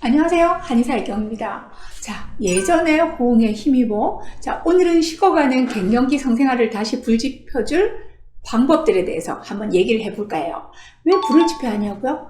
안녕하세요. 한의사 이경입니다. 자, 예전에 호응에 힘입어 오늘은 식어가는 갱년기 성생활을 다시 불지펴줄 방법들에 대해서 한번 얘기를 해볼까 해요. 왜 불을 지펴야 하냐고요?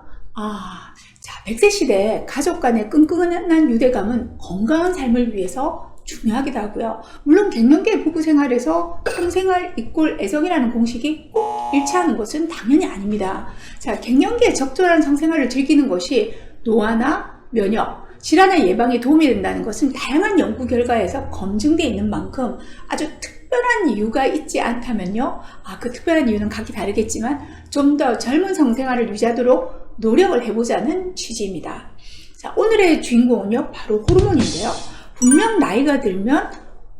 자, 100세 시대에 가족 간의 끈끈한 유대감은 건강한 삶을 위해서 중요하기도 하고요. 물론 갱년기의 부부 생활에서 성생활 이꼴 애정이라는 공식이 꼭 일치하는 것은 당연히 아닙니다. 자, 갱년기에 적절한 성생활을 즐기는 것이 노화나 면역, 질환의 예방에 도움이 된다는 것은 다양한 연구 결과에서 검증되어 있는 만큼 아주 특별한 이유가 있지 않다면요. 그 특별한 이유는 각기 다르겠지만 좀 더 젊은 성생활을 유지하도록 노력을 해보자는 취지입니다. 자, 오늘의 주인공은요, 바로 호르몬인데요. 분명 나이가 들면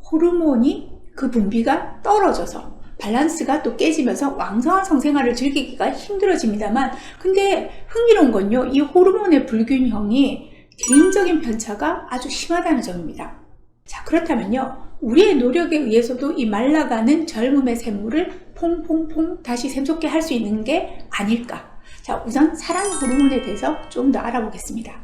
호르몬이 그 분비가 떨어져서 밸런스가 또 깨지면서 왕성한 성생활을 즐기기가 힘들어집니다만, 근데 흥미로운 건요, 이 호르몬의 불균형이 개인적인 편차가 아주 심하다는 점입니다. 자, 그렇다면요, 우리의 노력에 의해서도 이 말라가는 젊음의 샘물을 퐁퐁퐁 다시 샘솟게 할 수 있는 게 아닐까. 자, 우선 사랑 호르몬에 대해서 좀 더 알아보겠습니다.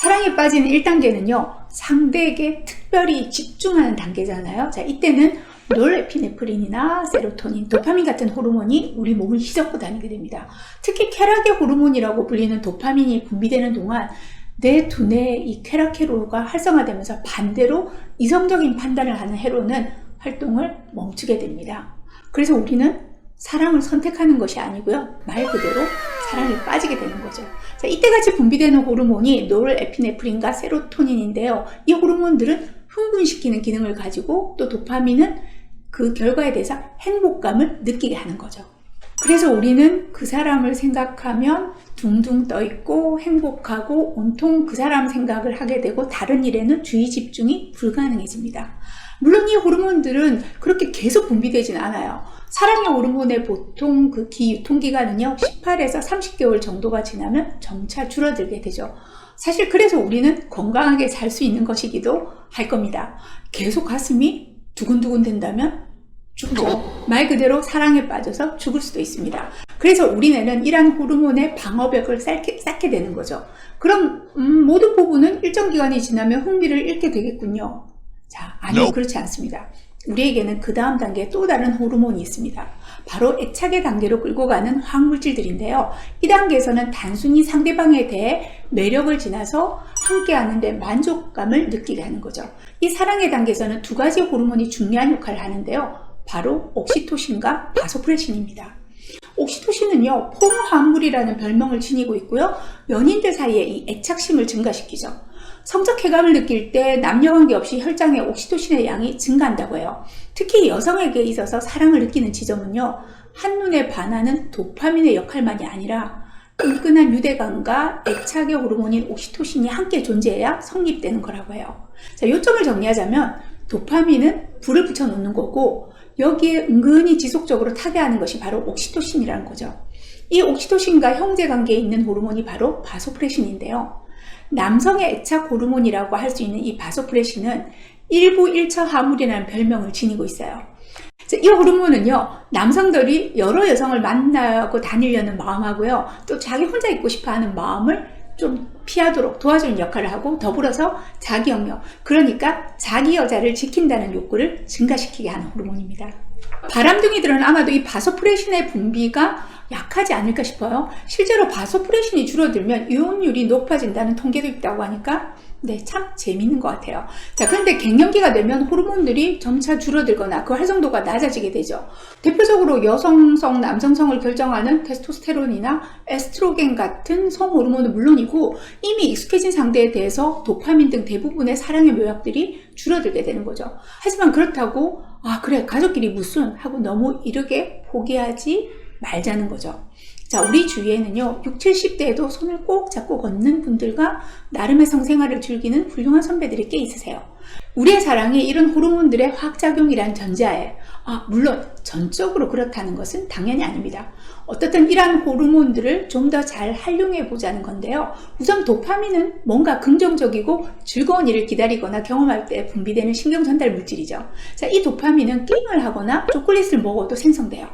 사랑에 빠지는 1단계는요, 상대에게 특별히 집중하는 단계잖아요. 자, 이때는 노르에피네프린이나 세로토닌, 도파민 같은 호르몬이 우리 몸을 휘젓고 다니게 됩니다. 특히 쾌락의 호르몬이라고 불리는 도파민이 분비되는 동안 내 두뇌의 이 쾌락 회로가 활성화되면서 반대로 이성적인 판단을 하는 회로는 활동을 멈추게 됩니다. 그래서 우리는 사랑을 선택하는 것이 아니고요, 말 그대로 사랑에 빠지게 되는 거죠. 자, 이때같이 분비되는 호르몬이 노르에피네프린과 세로토닌인데요. 이 호르몬들은 흥분시키는 기능을 가지고 또 도파민은 그 결과에 대해서 행복감을 느끼게 하는 거죠. 그래서 우리는 그 사람을 생각하면 둥둥 떠있고 행복하고 온통 그 사람 생각을 하게 되고 다른 일에는 주의 집중이 불가능해집니다. 물론 이 호르몬들은 그렇게 계속 분비되진 않아요. 사랑의 호르몬의 보통 그 유통기간은요, 18에서 30개월 정도가 지나면 점차 줄어들게 되죠. 사실 그래서 우리는 건강하게 살 수 있는 것이기도 할 겁니다. 계속 가슴이 두근두근 된다면 죽죠. 말 그대로 사랑에 빠져서 죽을 수도 있습니다. 그래서 우리는 이러한 호르몬의 방어벽을 쌓게 되는 거죠. 그럼 모든 부부는 일정 기간이 지나면 흥미를 잃게 되겠군요. 자, 아니요, 그렇지 않습니다. 우리에게는 그 다음 단계에 또 다른 호르몬이 있습니다. 바로 애착의 단계로 끌고 가는 화학물질들인데요. 이 단계에서는 단순히 상대방에 대해 매력을 지나서 함께 하는데 만족감을 느끼게 하는 거죠. 이 사랑의 단계에서는 두 가지 호르몬이 중요한 역할을 하는데요. 바로 옥시토신과 바소프레신입니다. 옥시토신은요, 폼화합물이라는 별명을 지니고 있고요. 연인들 사이에 이 애착심을 증가시키죠. 성적 쾌감을 느낄 때 남녀 관계없이 혈장의 옥시토신의 양이 증가한다고 해요. 특히 여성에게 있어서 사랑을 느끼는 지점은요, 한눈에 반하는 도파민의 역할만이 아니라 끈끈한 유대감과 애착의 호르몬인 옥시토신이 함께 존재해야 성립되는 거라고 해요. 자, 요점을 정리하자면 도파민은 불을 붙여놓는 거고, 여기에 은근히 지속적으로 타개하는 것이 바로 옥시토신이라는 거죠. 이 옥시토신과 형제관계에 있는 호르몬이 바로 바소프레신인데요. 남성의 애착 호르몬이라고 할 수 있는 이 바소프레신은 일부 일처 화물이라는 별명을 지니고 있어요. 이 호르몬은요, 남성들이 여러 여성을 만나고 다니려는 마음하고요, 또 자기 혼자 있고 싶어 하는 마음을 좀 피하도록 도와주는 역할을 하고, 더불어서 자기 영역, 그러니까 자기 여자를 지킨다는 욕구를 증가시키게 하는 호르몬입니다. 바람둥이들은 아마도 이 바소프레신의 분비가 약하지 않을까 싶어요. 실제로 바소프레신이 줄어들면 이혼율이 높아진다는 통계도 있다고 하니까 참 재미있는 것 같아요. 자, 그런데 갱년기가 되면 호르몬들이 점차 줄어들거나 그 활성도가 낮아지게 되죠. 대표적으로 여성성, 남성성을 결정하는 테스토스테론이나 에스트로겐 같은 성호르몬은 물론이고, 이미 익숙해진 상대에 대해서 도파민 등 대부분의 사랑의 묘약들이 줄어들게 되는 거죠. 하지만 그렇다고 그래, 가족끼리 무슨 하고 너무 이르게 포기하지 말자는 거죠. 자, 우리 주위에는요, 60, 70대에도 손을 꼭 잡고 걷는 분들과 나름의 성생활을 즐기는 훌륭한 선배들이 꽤 있으세요. 우리의 사랑이 이런 호르몬들의 화학작용이란 전제하에, 물론 전적으로 그렇다는 것은 당연히 아닙니다. 어떻든 이러한 호르몬들을 좀 더 잘 활용해 보자는 건데요. 우선 도파민은 뭔가 긍정적이고 즐거운 일을 기다리거나 경험할 때 분비되는 신경 전달 물질이죠. 자, 이 도파민은 게임을 하거나 초콜릿을 먹어도 생성돼요.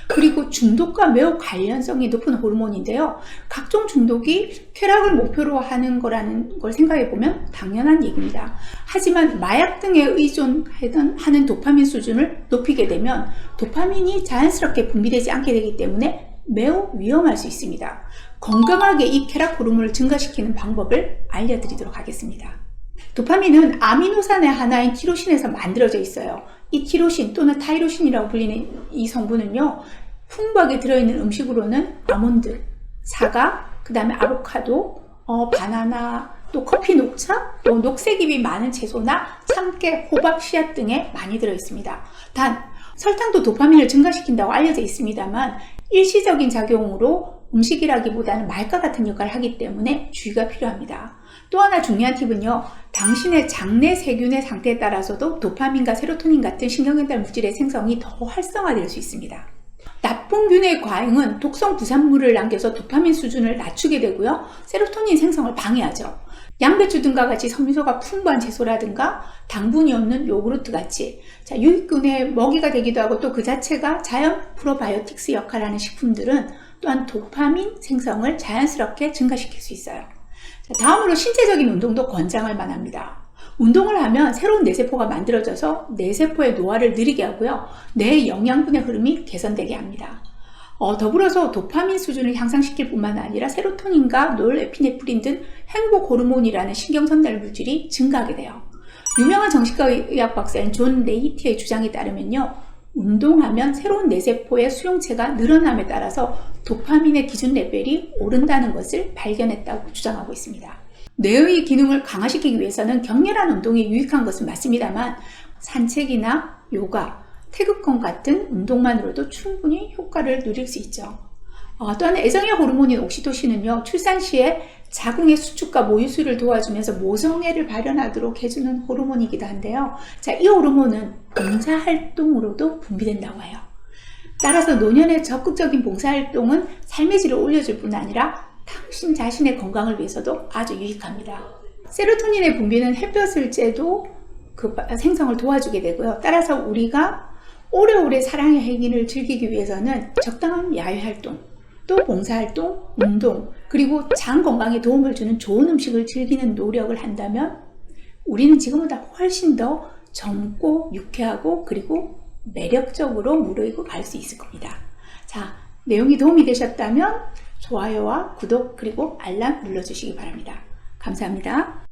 그리고 중독과 매우 관련성이 높은 호르몬인데요. 각종 중독이 쾌락을 목표로 하는 거라는 걸 생각해 보면 당연한 얘기입니다. 하지만 마약 등에 의존하는 도파민 수준을 높이게 되면 도파민이 자연스럽게 분비되지 않게 되기 때문에 매우 위험할 수 있습니다. 건강하게 이 쾌락 호르몬을 증가시키는 방법을 알려드리도록 하겠습니다. 도파민은 아미노산의 하나인 티로신에서 만들어져 있어요. 이 티로신 또는 타이로신이라고 불리는 이 성분은요, 풍부하게 들어있는 음식으로는 아몬드, 사과, 그 다음에 아보카도, 바나나, 또 커피 녹차, 또 녹색잎이 많은 채소나 참깨, 호박, 씨앗 등에 많이 들어있습니다. 단, 설탕도 도파민을 증가시킨다고 알려져 있습니다만 일시적인 작용으로 음식이라기보다는 말과 같은 역할을 하기 때문에 주의가 필요합니다. 또 하나 중요한 팁은요, 당신의 장내 세균의 상태에 따라서도 도파민과 세로토닌 같은 신경전달 물질의 생성이 더 활성화될 수 있습니다. 나쁜 균의 과잉은 독성 부산물을 남겨서 도파민 수준을 낮추게 되고요, 세로토닌 생성을 방해하죠. 양배추 등과 같이 섬유소가 풍부한 채소라든가 당분이 없는 요구르트 같이 유익균의 먹이가 되기도 하고 또 그 자체가 자연 프로바이오틱스 역할을 하는 식품들은 또한 도파민 생성을 자연스럽게 증가시킬 수 있어요. 다음으로 신체적인 운동도 권장할 만합니다. 운동을 하면 새로운 뇌세포가 만들어져서 뇌세포의 노화를 느리게 하고요, 뇌의 영양분의 흐름이 개선되게 합니다. 더불어서 도파민 수준을 향상시킬 뿐만 아니라 세로토닌과 노르에피네프린 등 행복 호르몬이라는 신경전달 물질이 증가하게 돼요. 유명한 정신과 의학 박사인 존 레이티의 주장에 따르면요, 운동하면 새로운 뇌세포의 수용체가 늘어남에 따라서 도파민의 기준 레벨이 오른다는 것을 발견했다고 주장하고 있습니다. 뇌의 기능을 강화시키기 위해서는 격렬한 운동이 유익한 것은 맞습니다만 산책이나 요가, 태극권 같은 운동만으로도 충분히 효과를 누릴 수 있죠. 또한 애정의 호르몬인 옥시토신은요, 출산 시에 자궁의 수축과 모유수를 도와주면서 모성애를 발현하도록 해주는 호르몬이기도 한데요. 이 호르몬은 봉사활동으로도 분비된다고 해요. 따라서 노년의 적극적인 봉사활동은 삶의 질을 올려줄 뿐 아니라 당신 자신의 건강을 위해서도 아주 유익합니다. 세로토닌의 분비는 햇볕을 쬐도 그 생성을 도와주게 되고요. 따라서 우리가 오래오래 사랑의 행위를 즐기기 위해서는 적당한 야외활동, 또 봉사활동, 운동, 그리고 장 건강에 도움을 주는 좋은 음식을 즐기는 노력을 한다면 우리는 지금보다 훨씬 더 젊고 유쾌하고 그리고 매력적으로 무르익고 갈 수 있을 겁니다. 내용이 도움이 되셨다면 좋아요와 구독 그리고 알람 눌러주시기 바랍니다. 감사합니다.